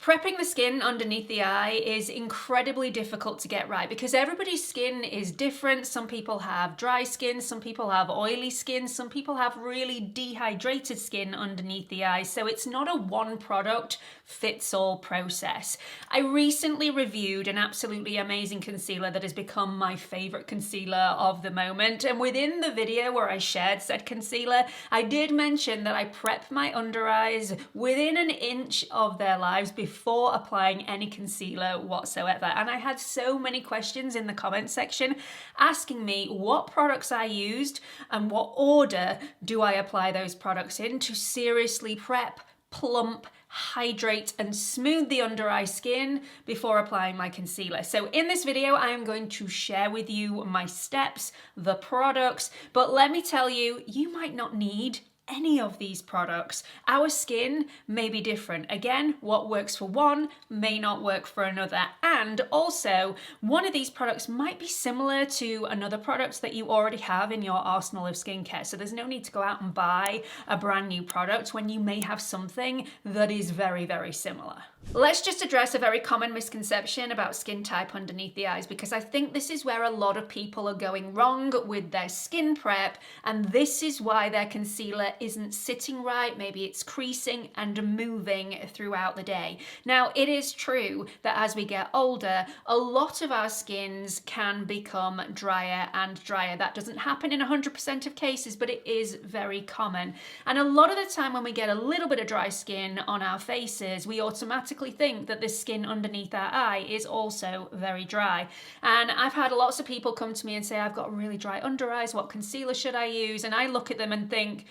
Prepping the skin underneath the eye is incredibly difficult to get right because everybody's skin is different. Some people have dry skin, some people have oily skin, some people have really dehydrated skin underneath the eye. So it's not a one product fits all process. I recently reviewed an absolutely amazing concealer that has become my favorite concealer of the moment. And within the video where I shared said concealer, I did mention that I prep my under eyes within an inch of their lives before applying any concealer whatsoever. And I had so many questions in the comment section asking me what products I used and what order do I apply those products in to seriously prep, plump, hydrate and smooth the under eye skin before applying my concealer. So in this video, I am going to share with you my steps, the products, but let me tell you, you might not need any of these products. Our skin may be different. Again, what works for one may not work for another. And also, one of these products might be similar to another product that you already have in your arsenal of skincare. So there's no need to go out and buy a brand new product when you may have something that is very, very similar. Let's just address a very common misconception about skin type underneath the eyes, because I think this is where a lot of people are going wrong with their skin prep, and this is why their concealer isn't sitting right. Maybe it's creasing and moving throughout the day. Now, it is true that as we get older, a lot of our skins can become drier and drier. That doesn't happen in 100% of cases, but it is very common. And a lot of the time when we get a little bit of dry skin on our faces, we automatically think that the skin underneath our eye is also very dry. And I've had lots of people come to me and say, I've got really dry under eyes, what concealer should I use? And I look at them and think,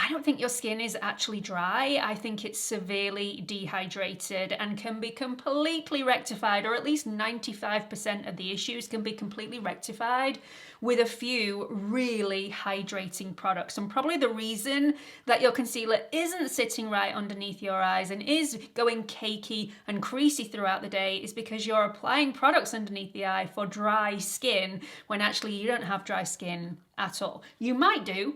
I don't think your skin is actually dry. I think it's severely dehydrated and can be completely rectified, or at least 95% of the issues can be completely rectified with a few really hydrating products. And probably the reason that your concealer isn't sitting right underneath your eyes and is going cakey and creasy throughout the day is because you're applying products underneath the eye for dry skin when actually you don't have dry skin at all. You might do,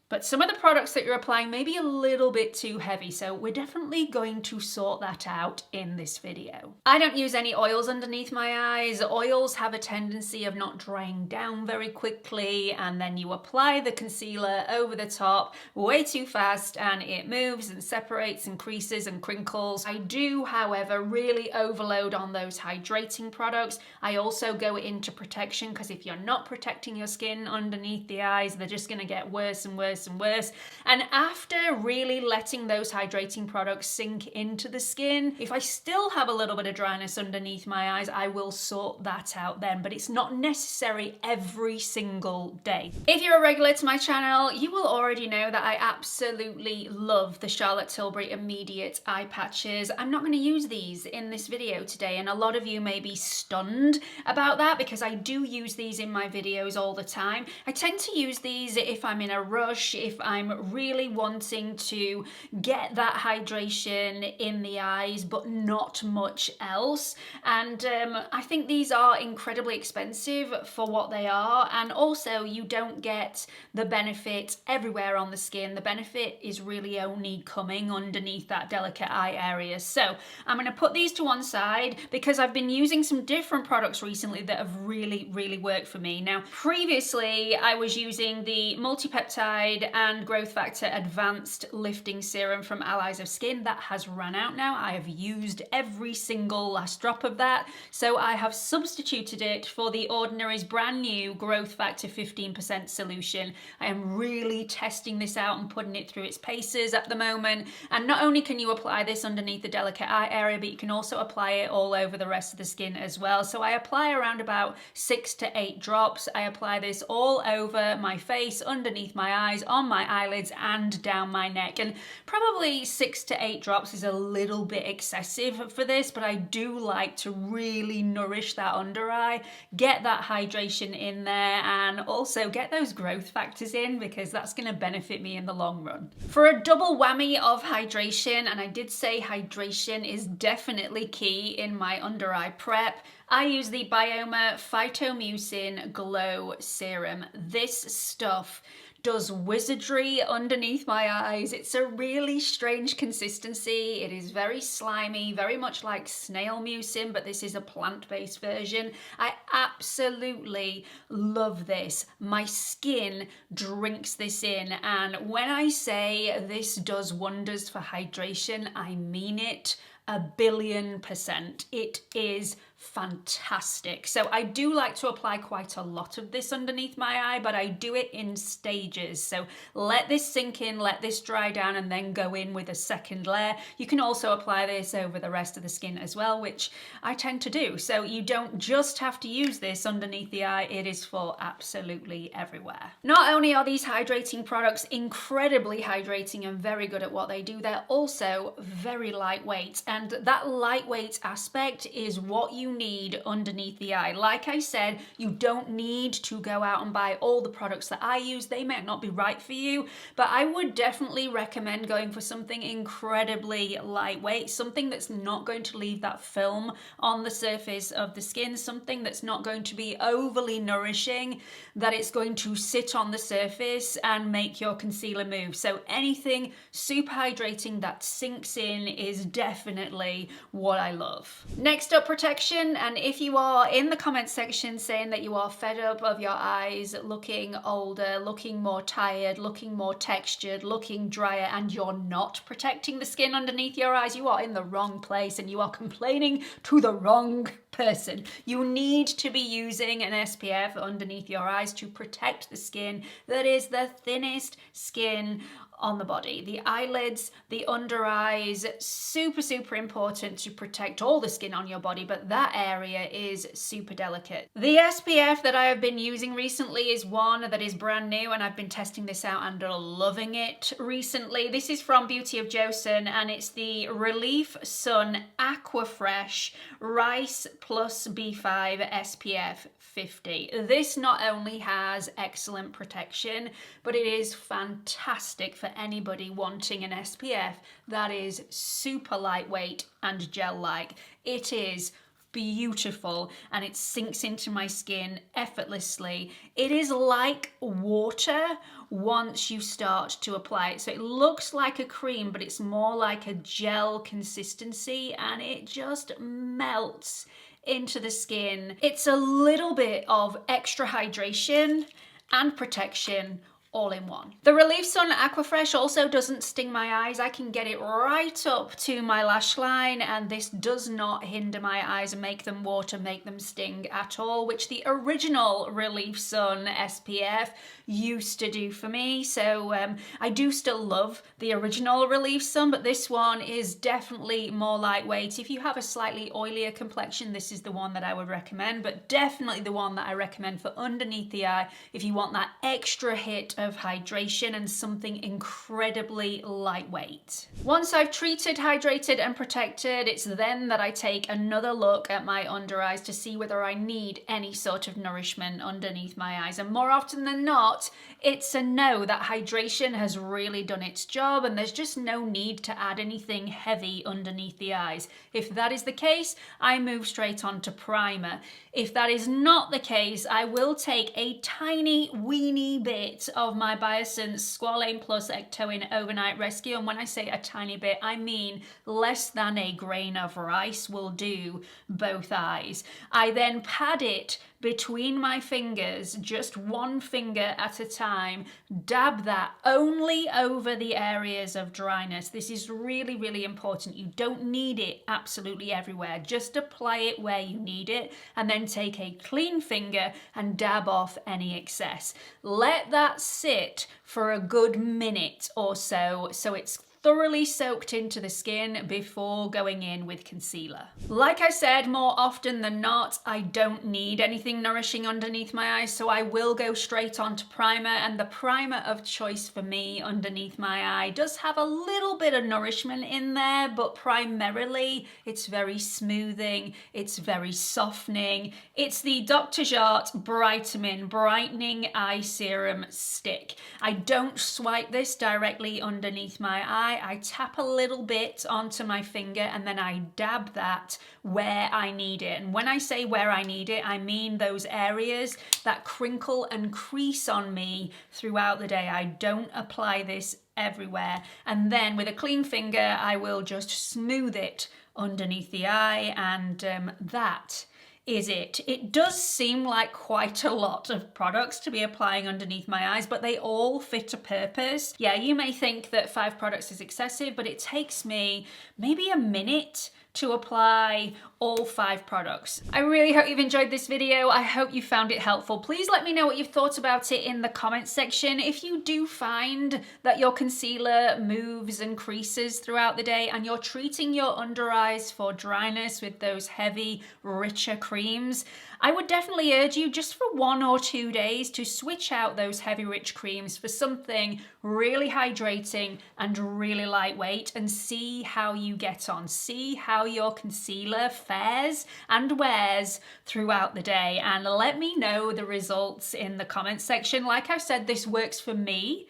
but some of the products that you're applying may be a little bit too heavy, so we're definitely going to sort that out in this video. I don't use any oils underneath my eyes. Oils have a tendency of not drying down very quickly, and then you apply the concealer over the top way too fast and it moves and separates and creases and crinkles. I do, however, really overload on those hydrating products. I also go into protection, because if you're not protecting your skin underneath the eyes, they're just going to get worse and worse and worse. And after really letting those hydrating products sink into the skin, if I still have a little bit of dryness underneath my eyes, I will sort that out then, but it's not necessary every single day. If you're a regular to my channel, you will already know that I absolutely love the Charlotte Tilbury Immediate Eye Patches. I'm not going to use these in this video today, and a lot of you may be stunned about that because I do use these in my videos all the time. I tend to use these if I'm in a rush, if I'm really wanting to get that hydration in the eyes but not much else. And I think these are incredibly expensive for what they are, and also you don't get the benefit everywhere on the skin. The benefit is really only coming underneath that delicate eye area. So I'm going to put these to one side because I've been using some different products recently that have really worked for me. Now, previously I was using the multi-peptide and growth factor advanced lifting serum from Allies of Skin. That has run out now. I have used every single last drop of that, so I have substituted it for the Ordinary's brand new growth factor 15% solution. I am really testing this out and putting it through its paces at the moment, and not only can you apply this underneath the delicate eye area, but you can also apply it all over the rest of the skin as well. So I apply around about 6 to 8 drops. I apply this all over my face, underneath my eyes, on my eyelids and down my neck, and probably 6 to 8 drops is a little bit excessive for this, but I do like to really nourish that under eye, get that hydration in there, and also get those growth factors in, because that's going to benefit me in the long run. For a double whammy of hydration, and I did say hydration is definitely key in my under eye prep, I use the Bioma Phytomucin Glow Serum. This stuff does wizardry underneath my eyes. It's a really strange consistency. It is very slimy, very much like snail mucin, but this is a plant-based version. I absolutely love this. My skin drinks this in, and when I say this does wonders for hydration, I mean it 1,000,000,000%. It is fantastic. So I do like to apply quite a lot of this underneath my eye, but I do it in stages. So let this sink in, let this dry down, and then go in with a second layer. You can also apply this over the rest of the skin as well, which I tend to do. So you don't just have to use this underneath the eye, it is for absolutely everywhere. Not only are these hydrating products incredibly hydrating and very good at what they do, they're also very lightweight. And that lightweight aspect is what you need underneath the eye. Like I said, you don't need to go out and buy all the products that I use. They might not be right for you, but I would definitely recommend going for something incredibly lightweight, something that's not going to leave that film on the surface of the skin, something that's not going to be overly nourishing, that it's going to sit on the surface and make your concealer move. So anything super hydrating that sinks in is definitely what I love. Next up, protection. And if you are in the comment section saying that you are fed up of your eyes looking older, looking more tired, looking more textured, looking drier, and you're not protecting the skin underneath your eyes, you are in the wrong place and you are complaining to the wrong person. You need to be using an SPF underneath your eyes to protect the skin that is the thinnest skin on the body. The eyelids, the under eyes, super, super important to protect all the skin on your body, but that area is super delicate. The SPF that I have been using recently is one that is brand new, and I've been testing this out and loving it recently. This is from Beauty of Joseon, and it's the Relief Sun Aquafresh Rice Plus B5 SPF 50. This not only has excellent protection, but it is fantastic for anybody wanting an SPF that is super lightweight and gel-like. It is beautiful and it sinks into my skin effortlessly. It is like water once you start to apply it. So it looks like a cream, but it's more like a gel consistency, and it just melts into the skin. It's a little bit of extra hydration and protection all in one. The Relief Sun Aquafresh also doesn't sting my eyes. I can get it right up to my lash line, and this does not hinder my eyes and make them water, make them sting at all, which the original Relief Sun SPF used to do for me. So I do still love the original Relief Sun, but this one is definitely more lightweight. If you have a slightly oilier complexion, this is the one that I would recommend, but definitely the one that I recommend for underneath the eye if you want that extra hit of hydration and something incredibly lightweight. Once I've treated, hydrated, and protected, it's then that I take another look at my under eyes to see whether I need any sort of nourishment underneath my eyes. And more often than not, it's a no. That hydration has really done its job and there's just no need to add anything heavy underneath the eyes. If that is the case, I move straight on to primer. If that is not the case, I will take a tiny weeny bit of my Biossance Squalane Plus Ectoin Overnight Rescue, and when I say a tiny bit, I mean less than a grain of rice will do both eyes. I then pad it between my fingers, just one finger at a time, dab that only over the areas of dryness. This is really, really important. You don't need it absolutely everywhere. Just apply it where you need it, and then take a clean finger and dab off any excess. Let that sit for a good minute or so, so it's thoroughly soaked into the skin before going in with concealer. Like I said, more often than not, I don't need anything nourishing underneath my eyes, so I will go straight on to primer, and the primer of choice for me underneath my eye does have a little bit of nourishment in there, but primarily it's very smoothing, it's very softening. It's the Dr. Jart Brightening Brightening Eye Serum Stick. I don't swipe this directly underneath my eye. eye, I tap a little bit onto my finger and then I dab that where I need it. And when I say where I need it, I mean those areas that crinkle and crease on me throughout the day. I don't apply this everywhere. And then with a clean finger, I will just smooth it underneath the eye, and that is it. It does seem like quite a lot of products to be applying underneath my eyes, but they all fit a purpose. Yeah, you may think that 5 products is excessive, but it takes me maybe a minute to apply all 5 products. I really hope you've enjoyed this video. I hope you found it helpful. Please let me know what you've thought about it in the comments section. If you do find that your concealer moves and creases throughout the day and you're treating your under eyes for dryness with those heavy, richer creams, I would definitely urge you just for 1 or 2 days to switch out those heavy, rich creams for something really hydrating and really lightweight, and see how you get on. See how your concealer fares and wears throughout the day, and let me know the results in the comments section. Like I said, this works for me.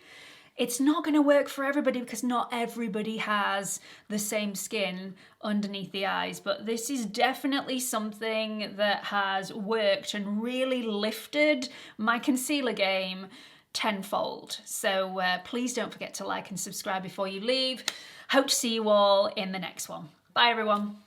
It's not going to work for everybody because not everybody has the same skin underneath the eyes, but this is definitely something that has worked and really lifted my concealer game tenfold. So please don't forget to like and subscribe before you leave. Hope to see you all in the next one. Bye everyone.